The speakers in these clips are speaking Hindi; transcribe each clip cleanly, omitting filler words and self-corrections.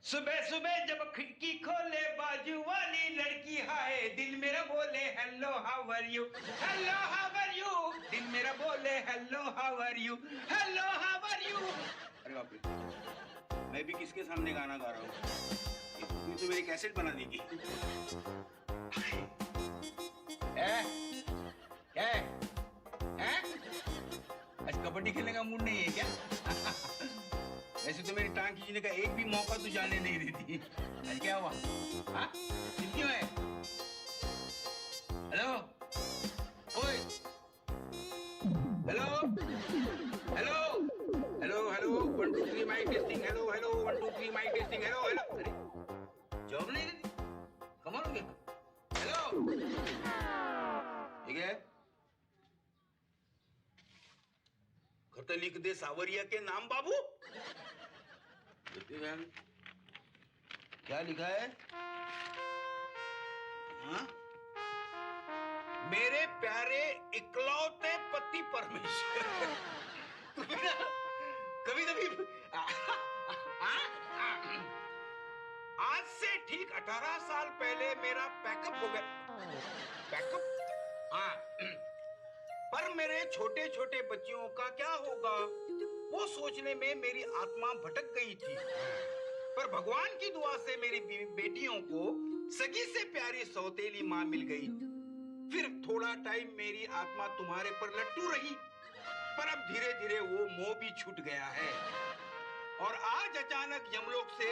सुबह सुबह जब खिड़की खोले बाजू वाली लड़की हाय, दिल मेरा बोले hello how are you, hello how are you, दिल मेरा बोले hello how are you, hello how are you. अरे बाप रे, मैं भी किसके सामने गाना गा रहा हूँ? तू तो मेरी कैसेट बना देगी। क्या है? आज कबड्डी खेलने का मूड नहीं है क्या? वैसे तो मेरी टांग खींचने का एक भी मौका तू जाने नहीं देती। आज क्या हुआ? हाँ? क्यों है? हेलो? ओए? Hello? Hello? Hello? Hello? 1 2 3 mic testing. Hello? Hello? 1 2 3 mic testing. Hello? Hello? अरे जॉब नहीं देती? कमाल हो गया। हेलो? ठीक है? घर तो लिख दे सावरिया के नाम बाबू। क्या लिखा है? हाँ? मेरे प्यारे इकलौते पति परमेश्वर। कभी कभी आज से ठीक 18 साल पहले मेरा पैकअप हो गया। पैकअप? हाँ। पर मेरे छोटे छोटे बच्चियों का क्या होगा, वो सोचने में मेरी आत्मा भटक गई थी। पर भगवान की दुआ से मेरी बेटियों को सगी से प्यारी सौतेली माँ मिल गई। फिर थोड़ा टाइम मेरी आत्मा तुम्हारे पर लट्टू रही, पर अब धीरे धीरे वो मोह भी छूट गया है। और आज अचानक यमलोक से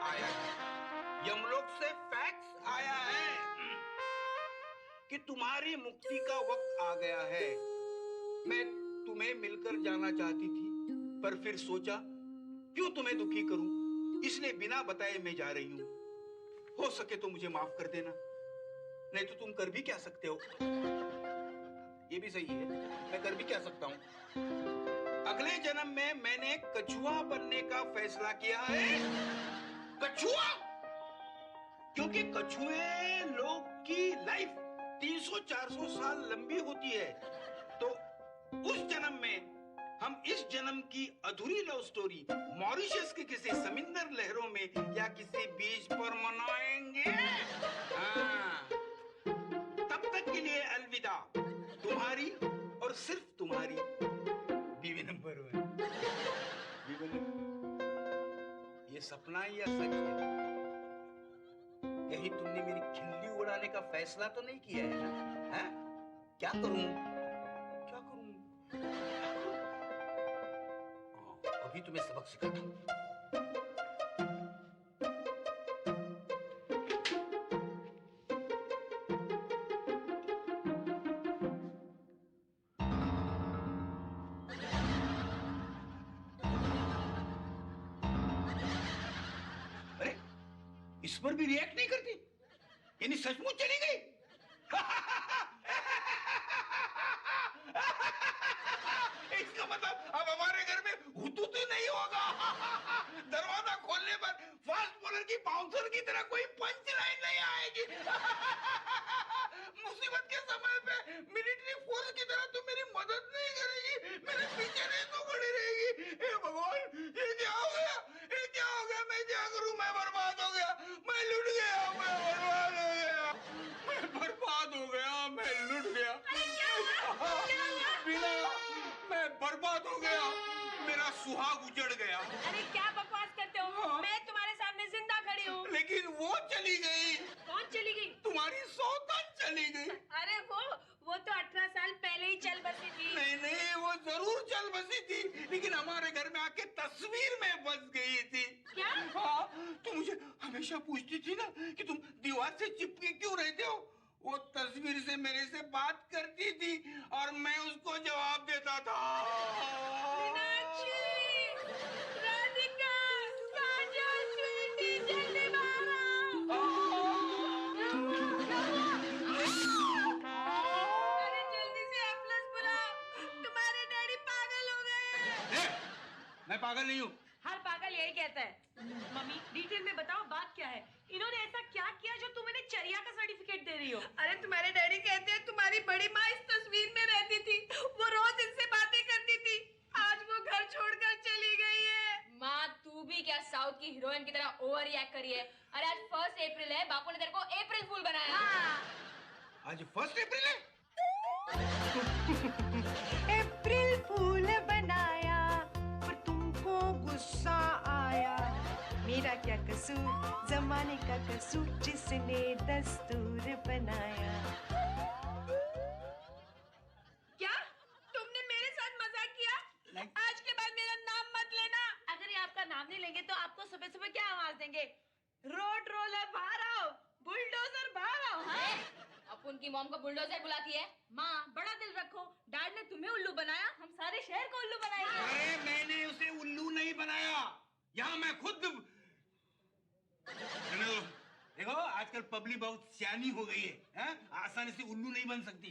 आया है। यमलोक से फैक्स आया है कि तुम्हारी मुक्ति का वक्त आ गया है। मैं तुम्हें मिलकर जाना चाहती थी, पर फिर सोचा क्यों तुम्हें दुखी करूं, इसलिए बिना बताए मैं जा रही हूं। हो सके तो मुझे माफ कर देना, नहीं तो तुम कर भी क्या सकते हो। ये भी सही है, मैं कर भी क्या सकता हूं। अगले जन्म में मैंने कछुआ बनने का फैसला किया है। कछुआ? क्योंकि कछुए लोग की लाइफ 300-400 साल लंबी होती है। तो उस जन्म में हम इस जन्म की अधूरी लव स्टोरी मॉरिशस के किसी समुद्र लहरों में या किसी बीच पर मनाएंगे। हाँ। तब तक के लिए अलविदा, तुम्हारी और सिर्फ तुम्हारी बीवी नंबर 1। बीवी नंबर, ये सपना है या सच है? कहीं तुमने मेरी खिल्ली उड़ाने का फैसला तो नहीं किया है ना? है? क्या करूं? क्या करूं? अभी तुम्हें सबक सिखाता हूं। अरे इस पर भी रिएक्ट नहीं करती, यानी सचमुच चली गई। इसका मतलब अब हमारे घर में हुतुतु नहीं होगा। दरवाजा खोलने पर फास्ट बॉलर की बाउंसर की तरह कोई पंच लाइन नहीं आएगी। मुसीबत के समय पे मिलिट्री फोर्स की तरह तुम मेरी मदद नहीं करेगी, मेरे पीछे नहीं तो खड़ी रहेगी। हे भगवान, ये क्या हो गया? ये क्या हो गया? मैं क्या करूं? मैं बर्बाद हो गया, मैं लुट गया, मैं बर्बाद हो गया, मैं बर्बाद हो गया, मैं लुट गया। बिना मैं बर्बाद हो गया, मेरा सुहाग उजड़ गया। अरे क्या बकवास करते हो? हाँ? मैं तुम्हारे सामने जिंदा खड़ी हूँ। लेकिन वो चली गई। कौन चली गई? तुम्हारी सौतन चली गई। अरे वो तो 18 साल पहले ही चल बसी थी। नहीं नहीं, वो जरूर चल बसी थी, लेकिन हमारे घर में आके तस्वीर में बस गई थी। क्या? हाँ, तुम मुझे हमेशा पूछती थी ना कि तुम दीवार से चिपके क्यों रहते हो। वो तस्वीर से मेरे से बात करती थी और मैं उसको जवाब देता था। मीनाक्षी, राधिका, काजल, स्वीटी, जल्दी बाहर आओ। अरे जल्दी से एम्बुलेंस बुलाओ, तुम्हारे डैडी पागल हो गए। मैं पागल नहीं हूँ। हर पागल यही कहता है। मम्मी डिटेल में बताओ बात क्या है? इन्होंने ऐसा क्या किया जो तुम इन्हें चरिया का सर्टिफिकेट दे रही हो? अरे तुम्हारे डैडी कहते हैं तुम्हारी बड़ी माँ इस तस्वीर में की हीरोइन की तरह ओवर रिएक्ट करी है। अरे आज 1 अप्रैल है, बापू ने तेरे को अप्रैल फूल बनाया। आज 1 अप्रैल है। अप्रैल फूल बनाया पर तुमको गुस्सा आया। मेरा क्या कसूर, जमाने का कसूर, जिसने दस्तूर बनाया। क्या तुमने मेरे साथ मजाक किया? आज के बाद मेरा नाम मत लेना। अगर ये आपका नाम नहीं लेंगे तो आपको सुबह सुबह क्या आवाज देंगे? रोड रोलर बाहर आओ, बुलडोजर बाहर आओ। हाँ? अपुन की मॉम को बुलडोजर बुलाती है। माँ बड़ा दिल रखो, डैड ने तुम्हें उल्लू बनाया, हम सारे शहर को उल्लू बनाएंगे। अरे मैंने उसे उल्लू नहीं बनाया, यहाँ मैं खुद। हेलो, देखो आजकल पब्लिक बहुत सियानी हो गई है, आसानी से उल्लू नहीं बन सकती।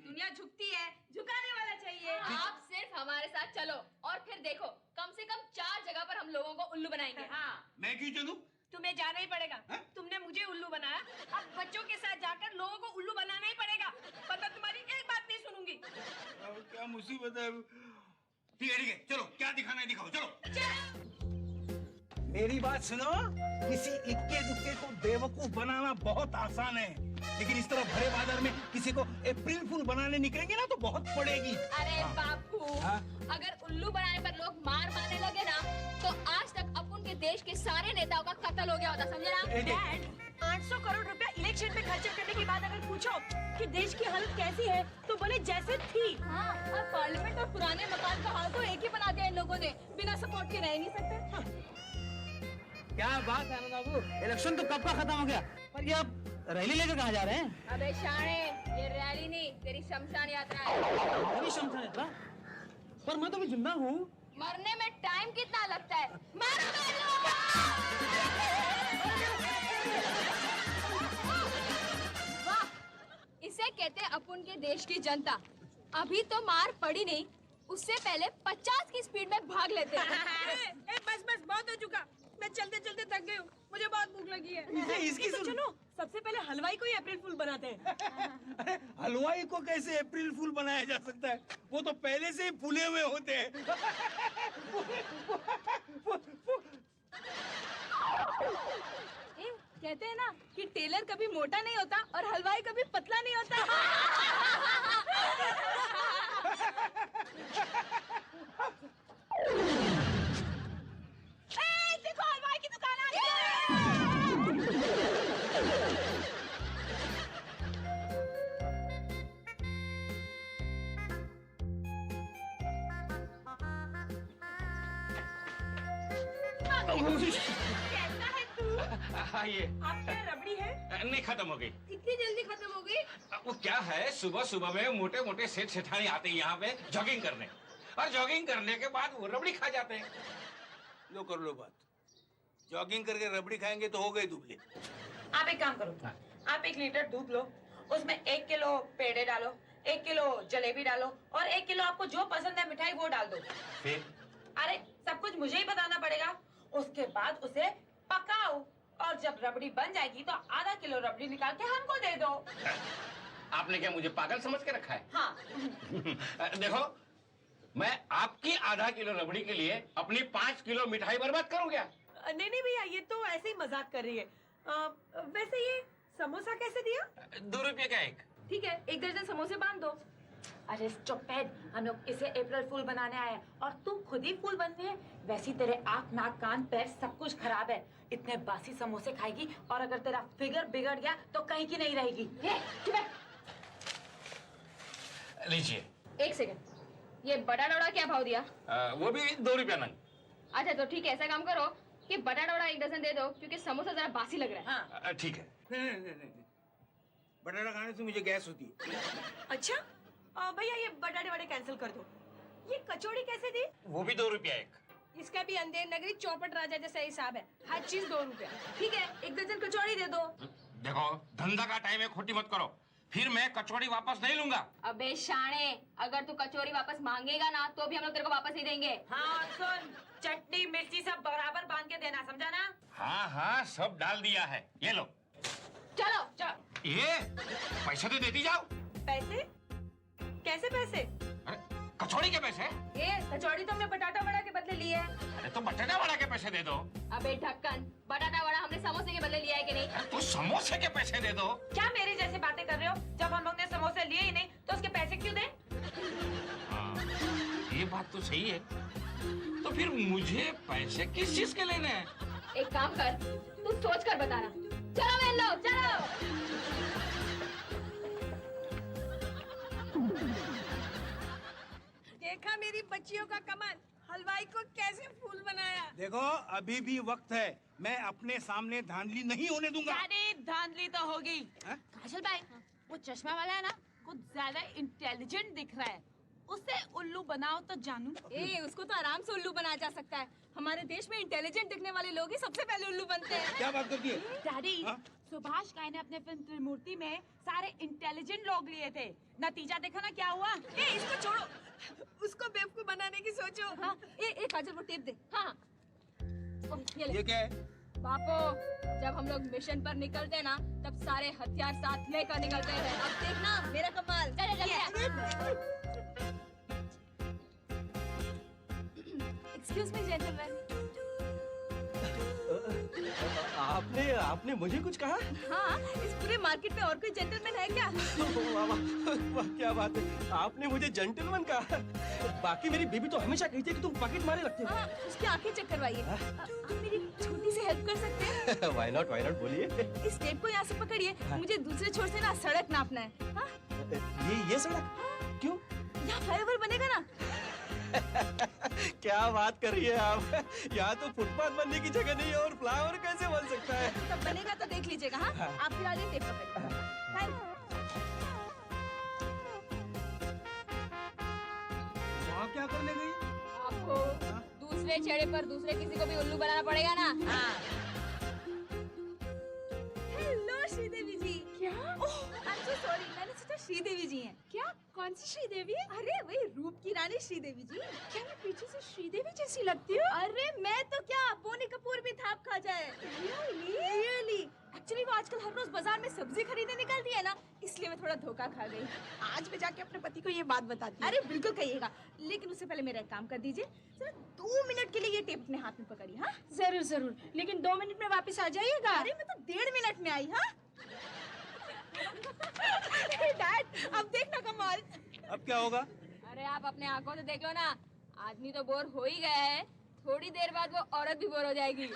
दुनिया झुकती है, झुकाने वाला चाहिए। आप सिर्फ हमारे साथ चलो और फिर देखो, कम से कम 4 जगह पर हम लोगों को उल्लू बनाएंगे। हाँ, मैं क्यों चलूं? तुम्हें जाना ही पड़ेगा। हाँ? तुमने मुझे उल्लू बनाया, अब बच्चों के साथ जाकर लोगों को उल्लू बनाना ही पड़ेगा, वरना तुम्हारी एक बात नहीं सुनूंगी। क्या मुसीबत है। ठीक है, चलो क्या दिखाना है दिखाओ, चलो। मेरी बात सुनो, किसी इक्के दुक्के को बेवकूफ बनाना बहुत आसान है, लेकिन इस तरह भरे बाजार में किसी को अप्रैल फूल बनाने निकलेंगे ना तो बहुत पड़ेगी। अरे बापू, अगर उल्लू बनाने पर लोग मार मारने लगे ना तो आज तक अपुन के देश के सारे नेताओं का कत्ल हो गया होता, समझे ना? डैड, 800 करोड़ रुपया इलेक्शन में खर्च करने के बाद अगर पूछो कि देश की हालत कैसी है तो बोले जैसे थी। हाँ, और पार्लियामेंट और पुराने मकान का हाल तो एक ही बना दिया इन लोगों ने, बिना सपोर्ट के रह नहीं सकते। क्या बात है आनंद बाबू, इलेक्शन तो कब का खत्म हो गया, पर ये अब रैली लेकर कहाँ जा रहे हैं? अबे शाणे, ये रैली नहीं तेरी शमशान यात्रा है। मेरी शमशान यात्रा? पर मैं तो अभी जिंदा हूँ। मरने में टाइम कितना लगता है? मारो वाह, इसे कहते हैं अपुन के देश की जनता। अभी तो मार पड़ी नहीं, उससे पहले 50 की स्पीड में भाग लेते हैं। बस बहुत हो चुका, मैं चलते चलते थक गई हूँ, मुझे बहुत भूख लगी है। इसकी तो चलो, सबसे पहले हलवाई को ही अप्रैल फूल बनाते हैं। अरे हलवाई को कैसे अप्रैल फूल बनाया जा सकता है? वो तो पहले से ही फूले हुए होते हैं। कहते हैं ना कि टेलर कभी मोटा नहीं होता और हलवाई कभी पतला नहीं होता। देखो हलवाई की दुकान आ गई। कैसा है तू? ये आपके यहाँ रबड़ी है? नहीं, खत्म हो गई। इतनी जल्दी खत्म हो गई? वो क्या है, सुबह सुबह में मोटे मोटे सेठ सेठानी आते हैं यहाँ पे जॉगिंग करने, और जॉगिंग करने के बाद वो रबड़ी खा जाते हैं। लो कर लो बात, जॉगिंग करके रबड़ी खाएंगे तो हो गए दुबले। आप एक काम करो, आप 1 लीटर दूध लो, उसमें 1 किलो पेड़े डालो, 1 किलो जलेबी डालो और 1 किलो आपको जो पसंद है मिठाई वो डाल दो। फिर अरे सब कुछ मुझे ही बताना पड़ेगा। उसके बाद उसे पकाओ और जब रबड़ी बन जाएगी तो आधा किलो रबड़ी निकाल के हमको दे दो। आपने क्या मुझे पागल समझ के रखा है? हाँ। देखो, मैं आपकी आधा किलो रबड़ी के लिए अपनी 5 किलो मिठाई बर्बाद करूँ क्या? नहीं भैया, ये तो ऐसे ही मजाक कर रही है। वैसे ये समोसा कैसे दिया? 2 रुपये का एक। ठीक है, 1 दर्जन समोसे बांध दो। अरे स्टूपिड, हम लोग इसे अप्रैल फूल बनाने आए हैं और तू खुद ही फूल बनती है। वैसे तेरे आँख नाक कान पैर सब कुछ खराब है, इतने बासी समोसे खाएगी और अगर तेरा फिगर बिगड़ गया तो कहीं की नहीं रहेगी। लीजिए। 1 सेकंड, ये बड़ा डोड़ा क्या भाव दिया? वो भी 2 रुपया नंग। अच्छा तो ठीक है, ऐसा काम करो कि बड़ा डोड़ा 1 डजन दे दो, क्योंकि समोसा जरा बासी लग रहा है। हाँ। ठीक है। नहीं, बटाटा खाने से मुझे गैस होती है। अच्छा भैया, ये बटाटे वड़े कैंसिल कर दो। ये कचौड़ी कैसे दी? वो भी 2 रुपया एक। इसका भी अंधेर नगरी चौपट राजा जैसा हिसाब है, हर चीज 2 रुपया। ठीक है, 1 दर्जन कचौड़ी दे दो। देखो, धंधा का टाइम है, खोटी मत करो, फिर मैं कचौड़ी वापस नहीं लूंगा। अबे शाणे, अगर तू कचौरी वापस मांगेगा ना तो भी हम लोग तेरे को वापस नहीं देंगे। हाँ सुन, चटनी मिर्ची सब बराबर बांध के देना, समझा ना? हाँ, सब डाल दिया है, ये लो। चलो चल। ये पैसे तो देती जाओ। पैसे? कैसे पैसे? अरे कचौड़ी के पैसे? ये कचौड़ी तो हमने बटाटा वड़ा के बदले ली है। अरे तो बटाटा वाला के पैसे दे दो। अबे ढक्कन, बटाटा वड़ा हमने समोसे के बदले लिया है कि नहीं? तो समोसे के पैसे दे दो। क्या मेरे जैसे बातें कर रहे हो? जब हम लोग ने समोसे लिए ही नहीं तो उसके पैसे क्यों दें? हाँ, ये बात तो सही है। तो फिर मुझे पैसे किस चीज के लेने हैं? एक काम कर, तू सोच कर बताना। चलो बहन लोग, चलो। देखा मेरी बच्चियों का कमाल, हलवाई को कैसे फूल बनाया। देखो अभी भी वक्त है, मैं अपने सामने धांधली नहीं होने दूंगा। अरे धांधली तो होगी। हाँ? काजल भाई, वो चश्मा वाला है ना, कुछ ज्यादा इंटेलिजेंट दिख रहा है। उसे उल्लू बनाओ तो जानू। ए, उसको तो आराम से उल्लू बनाया जा सकता है। हमारे देश में इंटेलिजेंट दिखने वाले लोग ही सबसे पहले उल्लू बनते हैं। क्या बात करती है? डैडी, हाँ? सुभाष घाई ने अपने फिल्म त्रिमूर्ति में सारे इंटेलिजेंट लोग लिए थे। नतीजा देखा ना क्या हुआ? ए, इसको छोड़ो, उसको बेवकूफ बनाने की सोचो। हाँ, ए काजल वो टेप दे। हाँ, ये ले। ये क्या है? बापू, जब हम लोग मिशन पर निकलते ना, तब सारे हथियार साथ लेकर निकलते हैं। अब देखना मेरा कमाल। Excuse me gentleman. आपने मुझे कुछ कहा? हाँ, इस पूरे मार्केट में और कोई जेंटलमैन है क्या? वाह वाह वाह, क्या बात है, आपने मुझे जेंटलमैन कहा। बाकी मेरी बीबी तो हमेशा कहती है कि तुम पॉकेट मारे लगते हो। हाँ, उसकी आंखें चेक करवाइए। आप मेरी छोटी सी हेल्प कर सकते हैं? Why not बोलिए। इस टेप को यहाँ से पकड़िए, मुझे दूसरे छोर से ना सड़क नापना है। हाँ? ये सड़क क्यों? यहाँ फ्लाईओवर बनेगा ना? क्या बात कर रही है आप? यहाँ तो फुटपाथ बनने की जगह नहीं है और फ्लाईओवर कैसे बन सकता है? तब बनेगा तो देख लीजिएगा। हाँ, आप फिलहाल ये टेप पकड़िए। Thank you. वहाँ क्या करने गई? आपको दूसरे छेड़े पर दूसरे किसी को भी उल्लू बनाना पड़ेगा ना। हेलो श्रीदेवी जी। क्या? ओह, आई एम सो सॉरी, मैंने सोचा श्रीदेवी जी हैं। क्या? कौन सी श्रीदेवी? अरे वही रूप की रानी श्रीदेवी जी। क्या मैं पीछे से श्रीदेवी जैसी लगती हूँ? अरे मैं तो क्या, बोनी कपूर भी थाप खा जाए। रियली? एक्चुअली वो आजकल हर रोज बाजार में सब्जी खरीदने निकलती है ना, इसलिए मैं थोड़ा धोखा खा गई। आज मैं जाके अपने पति को ये बात बताती हूँ। अरे बिल्कुल कहिएगा, लेकिन उससे पहले मेरा एक काम कर दीजिए। सिर्फ 2 मिनट के लिए ये टेप अपने हाथ में पकड़िए। हाँ, जरूर जरूर, लेकिन 2 मिनट में वापस आ जाइएगा। अरे मैं तो 1.5 मिनट में आई। हाँ डैड, अब देखना कमाल। अब क्या होगा? अरे आप अपने आंखों से देख लो ना, आदमी तो बोर हो ही गया है, थोड़ी देर बाद वो औरत भी बोर हो जाएगी।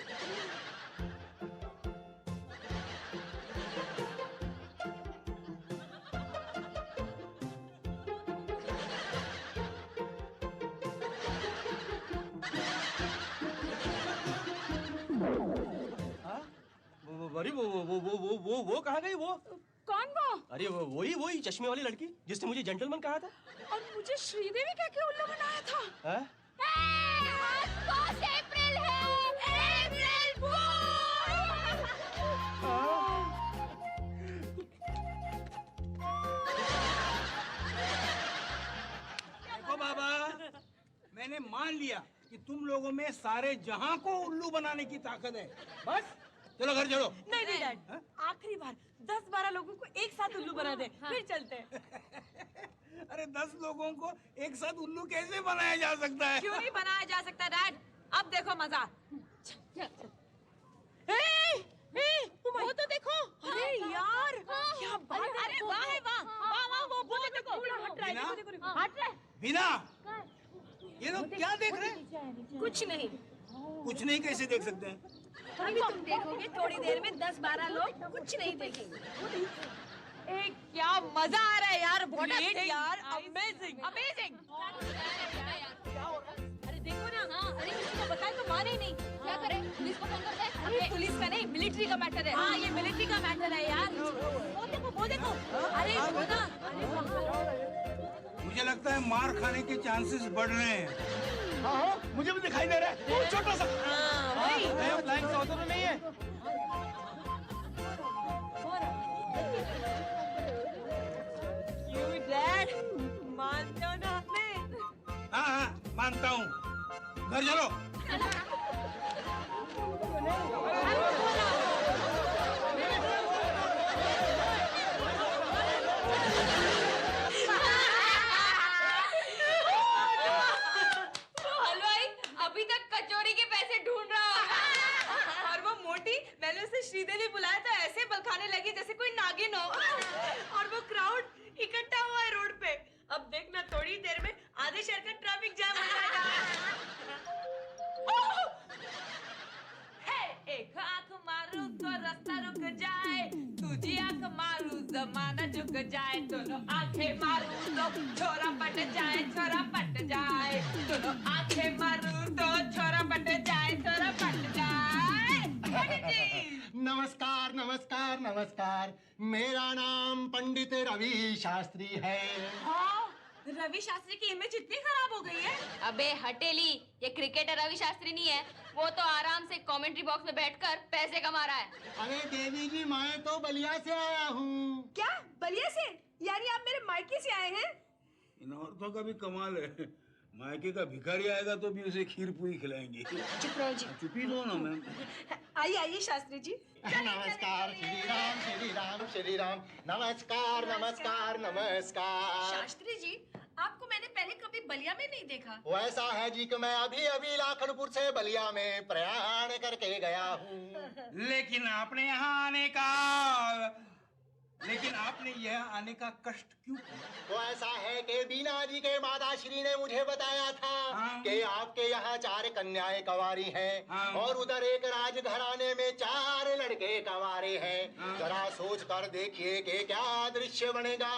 अरे वो कहाँ गई वो? कौन वो? अरे वही चश्मे वाली लड़की जिसने मुझे जेंटलमैन कहा था। और मुझे श्रीदेवी क्या क्यों उल्लू बनाया था? हाँ? आज अप्रैल है, अप्रैल फूल। देखो बाबा, मैंने मान लिया कि तुम लोगों में सारे जहां को उल्लू बनाने की ताकत है। बस चलो घर चलो। नहीं नहीं डैड, आखिरी बार 10-12 लोगों को एक साथ उल्लू बना दे, फिर चलते हैं। अरे 10 लोगों को एक साथ उल्लू कैसे बनाया जा सकता है? क्यों नहीं बनाया जा सकता डैड? अब देखो मजा। वो तो देखो। अरे यार, क्या बात है। अरे वाह है, वाह वाह वाह, वो देखो हट रहा है, देखो हट रहा है। बिना, ये लोग क्या देख रहे हैं? कुछ नहीं। कुछ नहीं कैसे देख सकते हैं? अभी तुम देखोगे थोड़ी देर में 10-12 लोग कुछ नहीं देखेंगे। क्या मजा आ रहा है यार, Great यार, अमेजिंग अमेजिंग। अरे देखो ना। हाँ, अरे किसी को बताए तो माने ही नहीं। क्या करें? पुलिस को फोन करते हैं? अरे पुलिस का नहीं, मिलिट्री का मैटर है। हाँ, ये मिलिट्री का मैटर है यार। वो देखो। अरे वो ना, मुझे लगता है मार खाने के चांसेस बढ़ रहे हैं। हाँ, मुझे भी दिखाई दे रहा है, वो छोटा सा। फ्लाइंग सौदों में नहीं है। डैड, मानते हो ना हमें? हाँ, मानता हूँ। घर चलो। हलवाई अभी तक कचौरी के पैसे ढूंढ रहा दोनों आंखें मारूं तो छोरा पट जाए, छोरा पट जाए। दोनों आंखें मारूं तो छोरा पट जाए, छोरा पट जाए। पंडित जी नमस्कार नमस्कार नमस्कार। मेरा नाम पंडित रवि शास्त्री है। हाँ, रवि शास्त्री की इमेज इतनी खराब हो गई है। अबे हटेली, ये क्रिकेटर रवि शास्त्री नहीं है, वो तो आराम से कमेंट्री बॉक्स में बैठकर पैसे कमा रहा है। अरे देवी जी, मैं तो बलिया से आया हूँ। क्या बलिया से? यानी आप मेरे मायके से आए हैं? इन औरतों का भी कमाल है, मायके का भिखारी आएगा तो भी उसे खीर पूरी खिलाएंगी। चुप रहो जी। चुप ही दो ना मैम। आइए आइए शास्त्री जी। नमस्कार श्री राम श्री राम श्री राम। नमस्कार नमस्कार नमस्कार। शास्त्री जी, आपको मैंने पहले कभी बलिया में नहीं देखा। वैसा है जी कि मैं अभी अभी लाखनपुर से बलिया में प्रयाण करके गया हूँ। लेकिन आपने यह आने का कष्ट क्यों किया? तो ऐसा है कि बीना जी के माताश्री ने मुझे बताया था कि आपके यहाँ 4 कन्याएं कंवारी हैं और उधर एक राजघराने में 4 लड़के कंवारे हैं। जरा सोच कर देखिए कि क्या दृश्य बनेगा।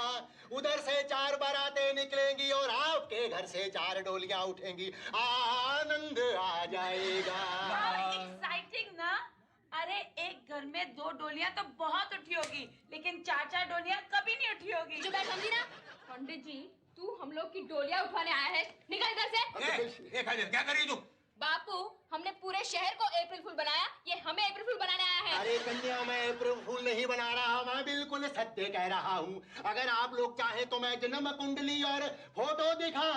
उधर से 4 बारातें निकलेंगी और आपके घर से 4 डोलियां उठेंगी। आनंद आ जाएगा। एक्साइटिंग ना? अरे एक घर में 2 डोलियां तो बहुत उठी होगी, लेकिन 4-4 डोलियां कभी नहीं उठी होगी। जो मैं समझी ना, पंडित जी तू हम लोग की डोलियां उठाने आया है, निकल इधर से। एक हाजिर क्या करी तू? बापू, हमने पूरे शहर को अप्रैल फूल बनाया, ये हमें अप्रैल फूल बनाने आया है। अरे कन्या, मैं अप्रैल फूल नहीं बना रहा, मैं बिल्कुल सत्य कह रहा हूँ। अगर आप लोग चाहे तो मैं जन्म कुंडली और फोटो दिखा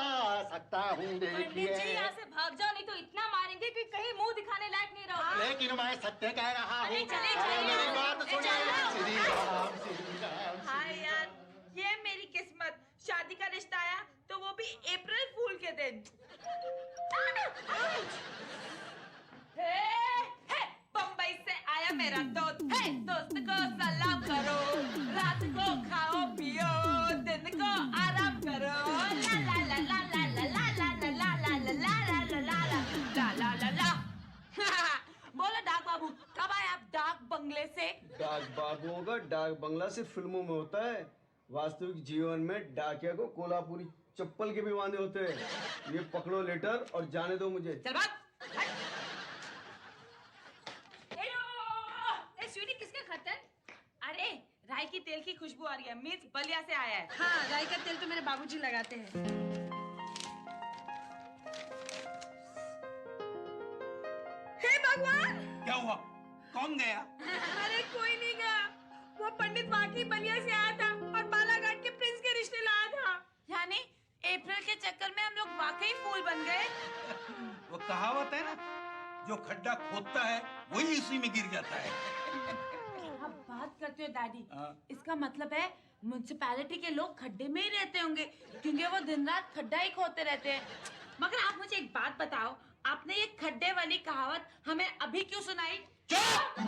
सकता हूँ। पंडित जी देखिए, यहाँ से भाग जाओ, नहीं तो इतना मारेंगे कि कहीं मुंह दिखाने लायक नहीं रहोगे। लेकिन मैं सत्य कह रहा हूँ। अरे चले, अरे चले। मेरी बात सुनिए। चलो। श्री राम श्री राम। हाय यार, ये मेरी किस्मत। शादी का रिश्ता आया तो वो भी अप्रैल फूल के दिन। बम्बई से आया मेरा दोस्त, दोस्त को सलाम करो, रात को खाओ पियो, दिन को आराम करो। ला ला ला ला ला ला ला ला ला ला ला ला ला ला ला ला ला ला। बोलो डाक बाबू, कब आए आप डाक बंगले से? डाक बाबुओं का डाक बंगला सिर्फ फिल्मों में होता है। वास्तविक जीवन में डाकिया को कोल्हापुरी चप्पल के भी बांधे होते हैं। ये पकड़ो लेटर और जाने दो मुझे। चल बात। स्वीटी, किसके खत है? अरे राई की तेल की खुशबू आ रही है, मीन्स बलिया से आया है। हाँ, राई का तेल तो मेरे बाबूजी लगाते हैं। हे भगवान! क्या हुआ? कौन गया? अरे कोई नहीं गया, वो पंडित वाकई बलिया से आया था और बालाघाट के प्रिंस के रिश्ते लाया था। यानी अप्रैल के चक्कर में हम लोग वाकई फूल बन गए। वो कहावत है ना, जो खड्डा खोदता है वही इसी में गिर जाता है। आप बात करते हो डैडी, हाँ। इसका मतलब है म्युनिसिपैलिटी के लोग खड्डे में ही रहते होंगे, क्योंकि वो दिन रात खड्डा ही खोदते रहते हैं। मगर आप मुझे एक बात बताओ, आपने ये खड्डे वाली कहावत हमें अभी क्यों सुनाई? चुप!